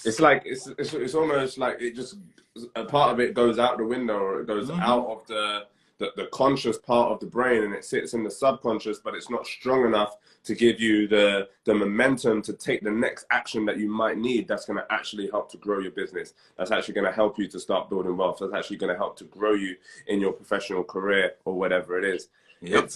It's like it's almost like it just, a part of it goes out the window, or it goes out of the conscious part of the brain, and it sits in the subconscious, but it's not strong enough to give you the momentum to take the next action that you might need, that's going to actually help to grow your business, that's actually going to help you to start building wealth, that's actually going to help to grow you in your professional career or whatever it is. Yep.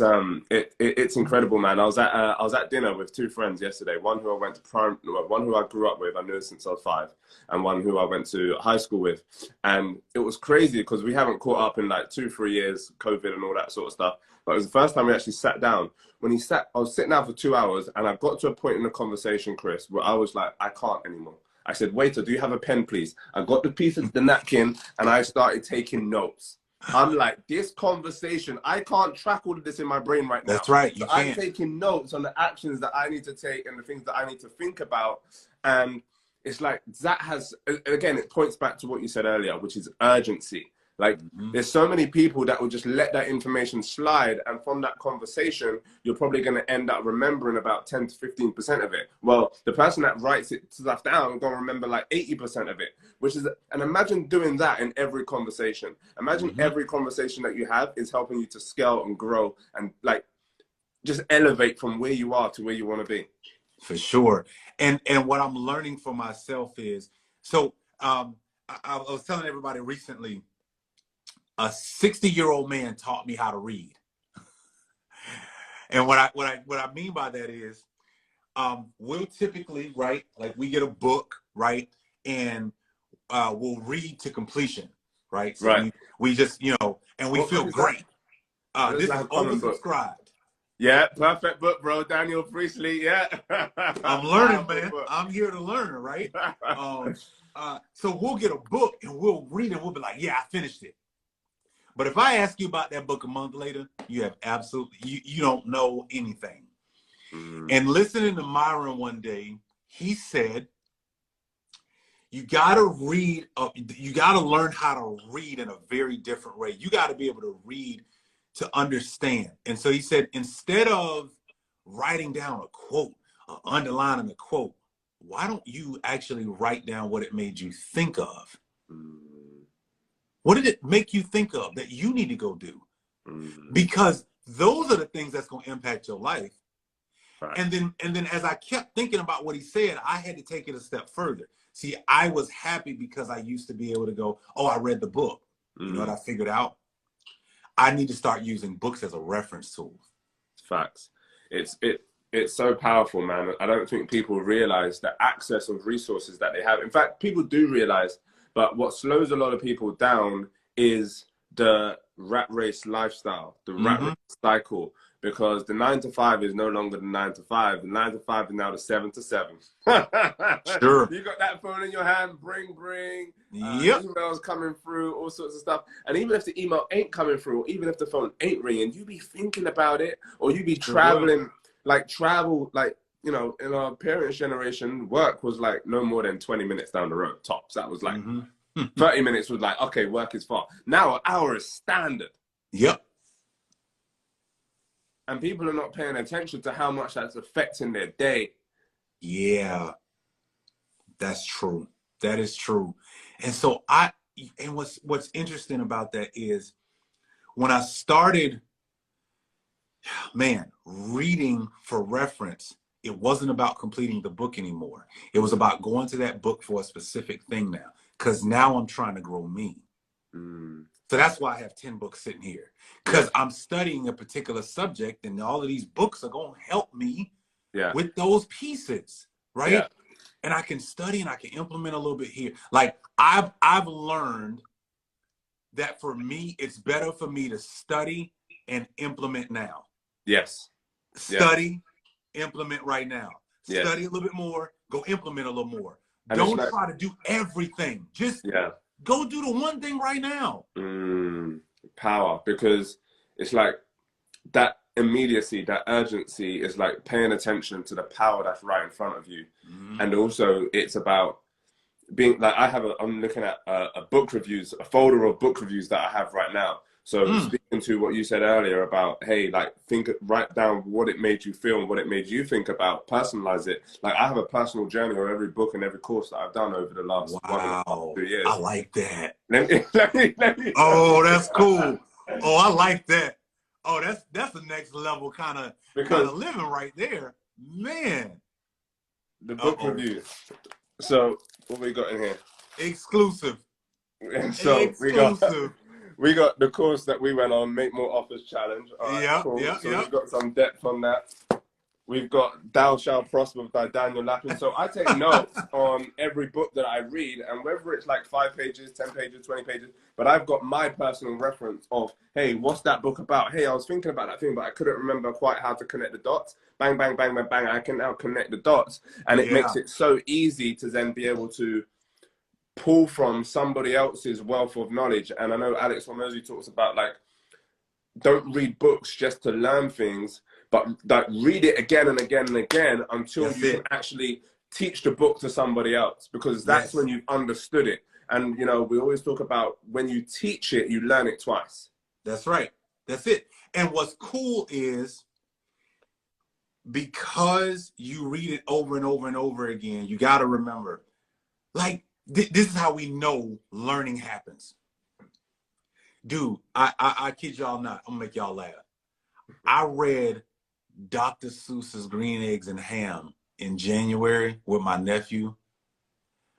It's incredible, man. I was at dinner with two friends yesterday. One who I went to one who I grew up with, I knew since I was 5, and one who I went to high school with. And it was crazy because we haven't caught up in like 2-3 years, COVID and all that sort of stuff. But it was the first time we actually sat down. When I was sitting down for 2 hours, and I got to a point in the conversation, Chris, where I was like, I can't anymore. I said, waiter, do you have a pen, please? I got the piece of the napkin, and I started taking notes. I'm like, this conversation, I can't track all of this in my brain right now. That's right. So I'm taking notes on the actions that I need to take and the things that I need to think about. And it's like, that has, again, it points back to what you said earlier, which is urgency. Like, there's so many people that will just let that information slide. And from that conversation, you're probably going to end up remembering about 10 to 15% of it. Well, the person that writes it stuff down is going to remember like 80% of it, which is, and imagine doing that in every conversation. Imagine every conversation that you have is helping you to scale and grow and like just elevate from where you are to where you want to be. For sure. And what I'm learning for myself is, so I was telling everybody recently, a 60-year-old man taught me how to read. And what I mean by that is, we'll typically, right, like we get a book, right, and we'll read to completion, right? So right. We just, you know, and we feel great. This is oversubscribed. Yeah, perfect book, bro. Daniel Priestley, yeah. I'm learning, man. I'm here to learn, right? So we'll get a book and we'll read it. We'll be like, yeah, I finished it. But if I ask you about that book a month later, you have absolutely, you don't know anything. And listening to Myron one day, he said, you got to read, you got to learn how to read in a very different way. You got to be able to read to understand. And so he said, instead of writing down a quote, or underlining a quote, why don't you actually write down what it made you think of? What did it make you think of that you need to go do? Because those are the things that's going to impact your life. Right. And then as I kept thinking about what he said, I had to take it a step further. See, I was happy because I used to be able to go, oh, I read the book. You know what I figured out? I need to start using books as a reference tool. Facts. It's so powerful, man. I don't think people realize the access of resources that they have. In fact, people do realize. But what slows a lot of people down is the rat race lifestyle, the rat race cycle, because the 9 to 5 is no longer the 9 to 5. The 9 to 5 is now the 7 to 7. Sure. You got that phone in your hand, bring, yep. Emails coming through, all sorts of stuff. And even if the email ain't coming through, or even if the phone ain't ringing, you be thinking about it, or you be traveling, you know, in our parents' generation, work was like no more than 20 minutes down the road, tops. That was like 30 minutes was like, okay, work is far. Now an hour is standard. Yep. And people are not paying attention to how much that's affecting their day. Yeah, that's true. That is true. And so what's interesting about that is when I started, man, reading for reference, it wasn't about completing the book anymore. It was about going to that book for a specific thing now, because now I'm trying to grow me. So that's why I have 10 books sitting here, because I'm studying a particular subject, and all of these books are going to help me with those pieces, right? Yeah. And I can study and I can implement a little bit here. Like I've learned that for me, it's better for me to study and implement now. Yes. Study. Implement right now. Study a little bit more, go implement a little more. And don't try to do everything. Just go do the one thing right now. Power, because it's like that immediacy, that urgency is like paying attention to the power that's right in front of you. And also it's about being like, I'm looking at book reviews, a folder of book reviews that I have right now. So speaking to what you said earlier about, hey, like write down what it made you feel and what it made you think about, personalize it. Like I have a personal journey of every book and every course that I've done over the last 1.5 to 2 years. I like that. Let me. Oh, that's cool. Oh, I like that. Oh, that's the next level kind of living right there, man. The book review. So what we got in here? Exclusive. So Exclusive. we got the course that we went on, Make More Offers Challenge. All right, yeah, cool. yeah, so yeah. we've got some depth on that. We've got Thou Shalt Prosper by Daniel Lapin. So I take notes on every book that I read, and whether it's like 5 pages, 10 pages, 20 pages, but I've got my personal reference of, hey, what's that book about? Hey, I was thinking about that thing, but I couldn't remember quite how to connect the dots. Bang, bang, bang, bang, bang. I can now connect the dots. And it makes it so easy to then be able to pull from somebody else's wealth of knowledge. And I know Alex Hormozy talks about, like, don't read books just to learn things, but like read it again and again and again until you can actually teach the book to somebody else, because that's when you've understood it. And, you know, we always talk about when you teach it, you learn it twice. That's right. That's it. And what's cool is because you read it over and over and over again, you got to remember, like, this is how we know learning happens. Dude, I kid y'all not. I'm gonna make y'all laugh. I read Dr. Seuss's Green Eggs and Ham in January with my nephew.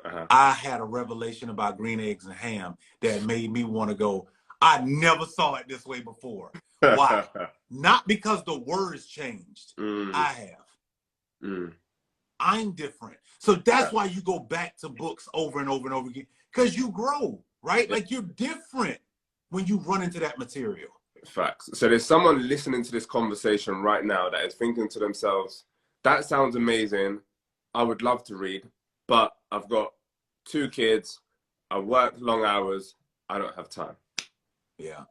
I had a revelation about green eggs and ham that made me want to go, I never saw it this way before. Why? Not because the words changed. I have. I'm different. So that's why you go back to books over and over and over again, because you grow, right? Like, you're different when you run into that material. Facts. So there's someone listening to this conversation right now that is thinking to themselves, that sounds amazing. I would love to read, but I've got 2 kids. I work long hours. I don't have time. Yeah.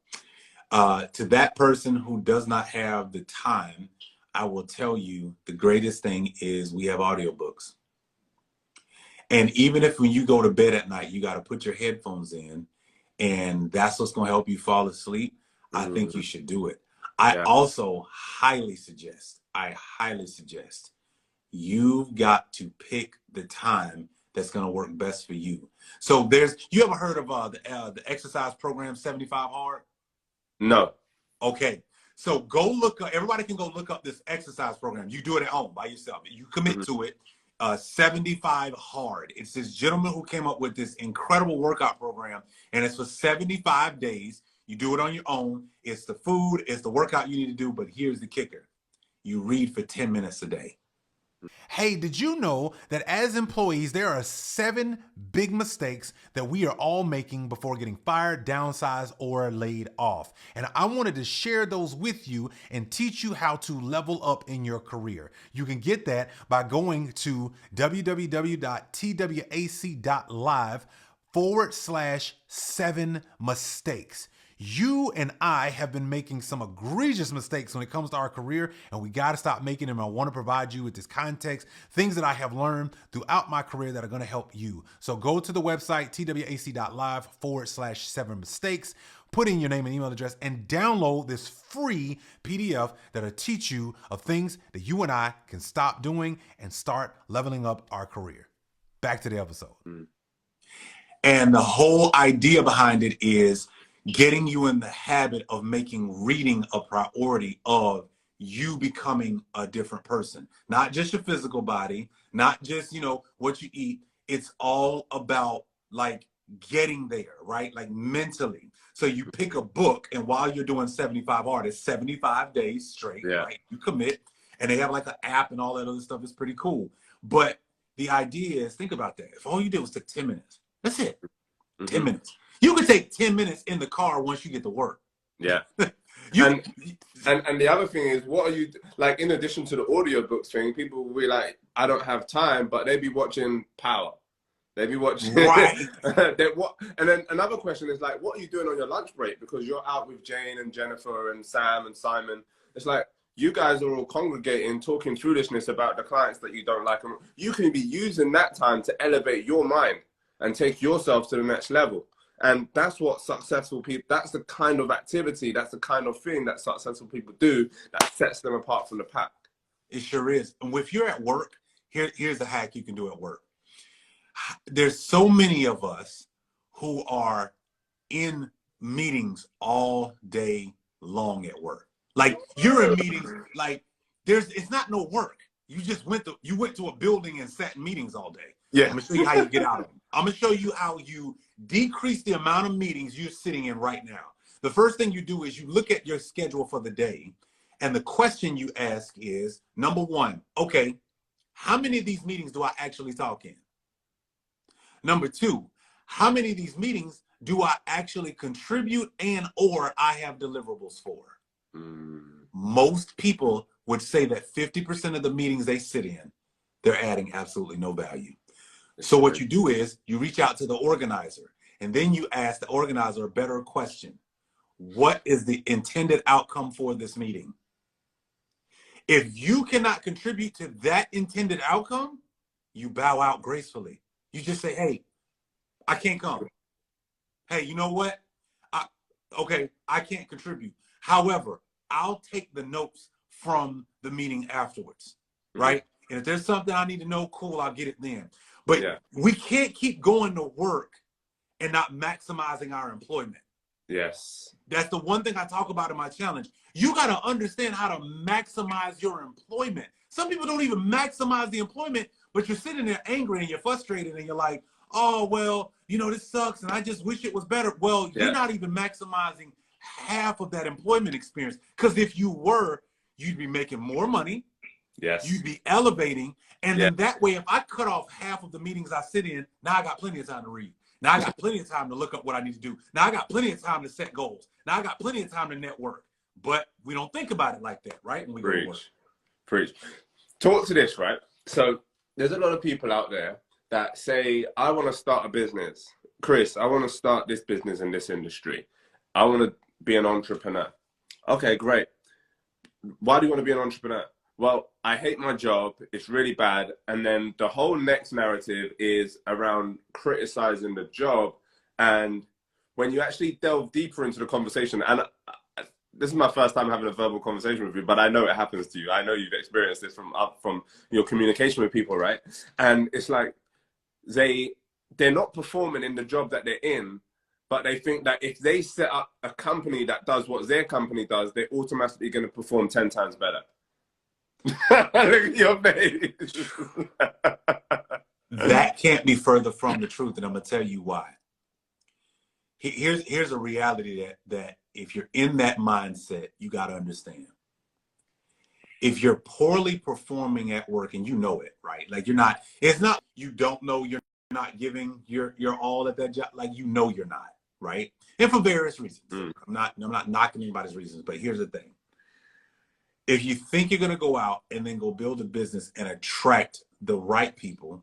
To that person who does not have the time, I will tell you the greatest thing is we have audiobooks. And even if when you go to bed at night, you got to put your headphones in, and that's what's going to help you fall asleep, I think you should do it. I also highly suggest, you've got to pick the time that's going to work best for you. So you ever heard of the exercise program 75 Hard? No. Okay. So go look up, everybody can go look up this exercise program. You do it at home by yourself. You commit to it. 75 Hard. It's this gentleman who came up with this incredible workout program, and it's for 75 days. You do it on your own. It's the food, it's the workout you need to do, but here's the kicker. You read for 10 minutes a day. Hey, did you know that as employees, there are 7 big mistakes that we are all making before getting fired, downsized, or laid off? And I wanted to share those with you and teach you how to level up in your career. You can get that by going to www.twac.live/7mistakes. You and I have been making some egregious mistakes when it comes to our career, and we got to stop making them. I want to provide you with this context, things that I have learned throughout my career that are going to help you. So go to the website, twac.live/7mistakes, put in your name and email address, and download this free PDF that'll teach you of things that you and I can stop doing and start leveling up our career. Back to the episode. And the whole idea behind it is getting you in the habit of making reading a priority, of you becoming a different person. Not just your physical body, not just, you know, what you eat. It's all about, like, getting there, right? Like, mentally. So you pick a book, and while you're doing 75 Hard, it's 75 days straight, right? You commit, and they have like an app and all that other stuff. It's pretty cool. But the idea is, think about that. If all you did was take 10 minutes, that's it. 10 minutes. You can take 10 minutes in the car once you get to work. Yeah. And the other thing is, what are you, like, in addition to the audiobooks thing, people will be like, I don't have time, but they be watching Power. They be watching. Right. And then another question is, like, what are you doing on your lunch break? Because you're out with Jane and Jennifer and Sam and Simon. It's like, you guys are all congregating, talking foolishness about the clients that you don't like. And you can be using that time to elevate your mind and take yourself to the next level. And that's what successful people, that's the kind of activity, that's the kind of thing that successful people do that sets them apart from the pack. It sure is. And if you're at work, here's a hack you can do at work. There's so many of us who are in meetings all day long at work. Like, you're in meetings, like it's not no work. You just went to a building and sat in meetings all day. Yeah. I'm gonna show you how you get out of them. I'm gonna show you how you decrease the amount of meetings you're sitting in right now. The first thing you do is you look at your schedule for the day, and the question you ask is, number one, okay, how many of these meetings do I actually talk in? Number two, how many of these meetings do I actually contribute and or I have deliverables for? Most people would say that 50% of the meetings they sit in, they're adding absolutely no value. So what you do is you reach out to the organizer, and then you ask the organizer a better question. What is the intended outcome for this meeting? If you cannot contribute to that intended outcome, you bow out gracefully. You just say, hey, I can't come. Hey, you know what? Okay, I can't contribute. However, I'll take the notes from the meeting afterwards, right? And if there's something I need to know, cool, I'll get it then. But we can't keep going to work and not maximizing our employment. Yes. That's the one thing I talk about in my challenge. You got to understand how to maximize your employment. Some people don't even maximize the employment, but you're sitting there angry and you're frustrated and you're like, oh, well, you know, this sucks and I just wish it was better. Well, you're not even maximizing half of that employment experience. Because if you were, you'd be making more money. Yes. You'd be elevating. And then that way, if I cut off half of the meetings I sit in, now I got plenty of time to read. Now I got plenty of time to look up what I need to do. Now I got plenty of time to set goals. Now I got plenty of time to network. But we don't think about it like that, right? When we go to work. Preach. Talk to this, right? So there's a lot of people out there that say, I want to start a business. Chris, I want to start this business in this industry. I want to be an entrepreneur. Okay, great. Why do you want to be an entrepreneur? Well, I hate my job. It's really bad. And then the whole next narrative is around criticizing the job. And when you actually delve deeper into the conversation, and this is my first time having a verbal conversation with you, but I know it happens to you. I know you've experienced this from your communication with people, right? And it's like they're not performing in the job that they're in, but they think that if they set up a company that does what their company does, they're automatically going to perform 10 times better. Look at your face. That can't be further from the truth, and I'm going to tell you why. Here's a reality that if you're in that mindset, you got to understand. If you're poorly performing at work, and you know it, right? Like it's not, you don't know you're not giving your all at that job. Like, you know you're not, right? And for various reasons. I'm not knocking anybody's reasons, but here's the thing. If you think you're going to go out and then go build a business and attract the right people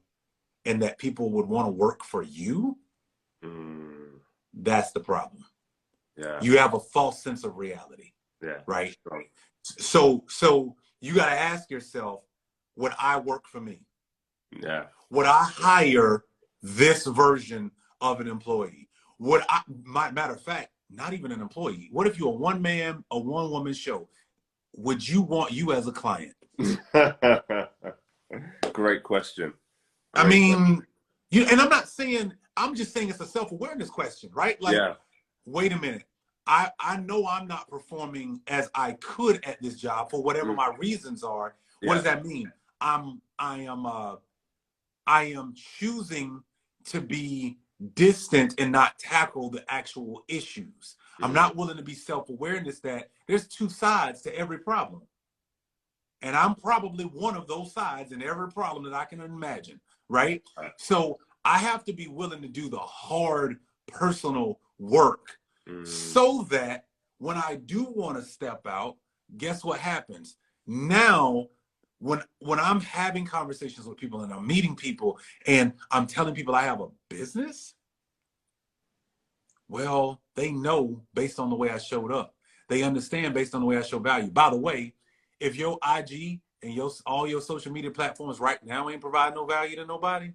and that people would want to work for you, that's the problem. Yeah. You have a false sense of reality. Yeah. Right. So you got to ask yourself, would I work for me? Yeah. Would I hire this version of an employee? Matter of fact, not even an employee. What if you're a one-man, a one-woman show? Would you want you as a client? Great question. I mean, and I'm just saying it's a self-awareness question, right? Like, wait a minute. I know I'm not performing as I could at this job for whatever my reasons are. What does that mean? I am choosing to be distant and not tackle the actual issues. I'm not willing to be self-awareness that there's two sides to every problem. And I'm probably one of those sides in every problem that I can imagine, right? So I have to be willing to do the hard personal work so that when I do want to step out, guess what happens? Now, when I'm having conversations with people and I'm meeting people and I'm telling people I have a business, well, they know based on the way I showed up. They understand based on the way I show value. By the way, if your IG and all your social media platforms right now ain't providing no value to nobody,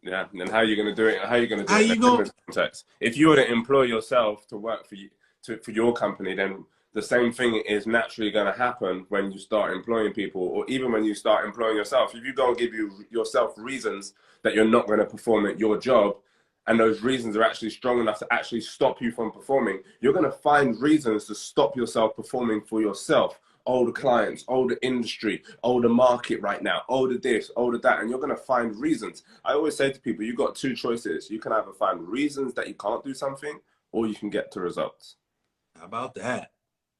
Yeah, and then how are you going to do it? How are you going to do How it in you a gonna? business context? If you were to employ yourself to work for you, for your company, then the same thing is naturally going to happen when you start employing people, or even when you start employing yourself. If you don't give yourself reasons that you're not going to perform at your job, and those reasons are actually strong enough to actually stop you from performing, you're going to find reasons to stop yourself performing for yourself. Oh, the clients, oh, the industry, oh, the market right now, oh, the this, oh, the that, and you're going to find reasons. I always say to people, you've got two choices. You can either find reasons that you can't do something, or you can get to results. How about that?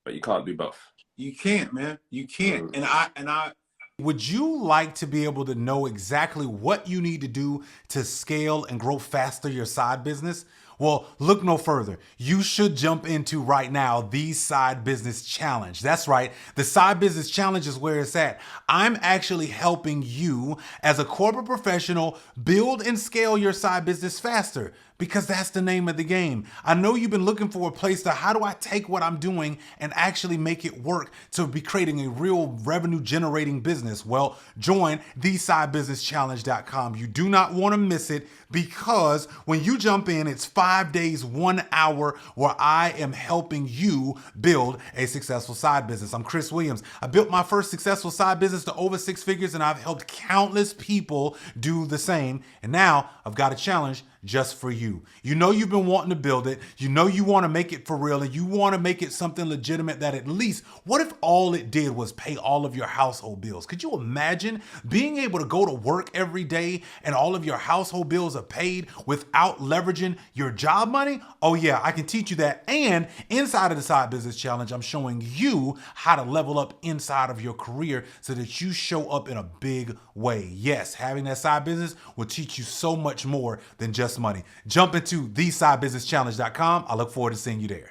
But you can't do both. You can't, man. You can't. And I. Would you like to be able to know exactly what you need to do to scale and grow faster your side business? Well, look no further. You should jump into right now the Side Business Challenge. That's right. The Side Business Challenge is where it's at. I'm actually helping you as a corporate professional build and scale your side business faster, because that's the name of the game. I know you've been looking for a place to, how do I take what I'm doing and actually make it work to be creating a real revenue generating business? Well, join thesidebusinesschallenge.com. You do not want to miss it, because when you jump in, it's 5 days, 1 hour where I am helping you build a successful side business. I'm Chris Williams. I built my first successful side business to over 6 figures, and I've helped countless people do the same. And now I've got a challenge just for you. You know you've been wanting to build it. You know you want to make it for real, and you want to make it something legitimate that at least, what if all it did was pay all of your household bills? Could you imagine being able to go to work every day and all of your household bills are paid without leveraging your job money? Oh yeah, I can teach you that. And inside of the Side Business Challenge, I'm showing you how to level up inside of your career so that you show up in a big way. Yes, having that side business will teach you so much more than just money. Jump into thesidebusinesschallenge.com. I look forward to seeing you there.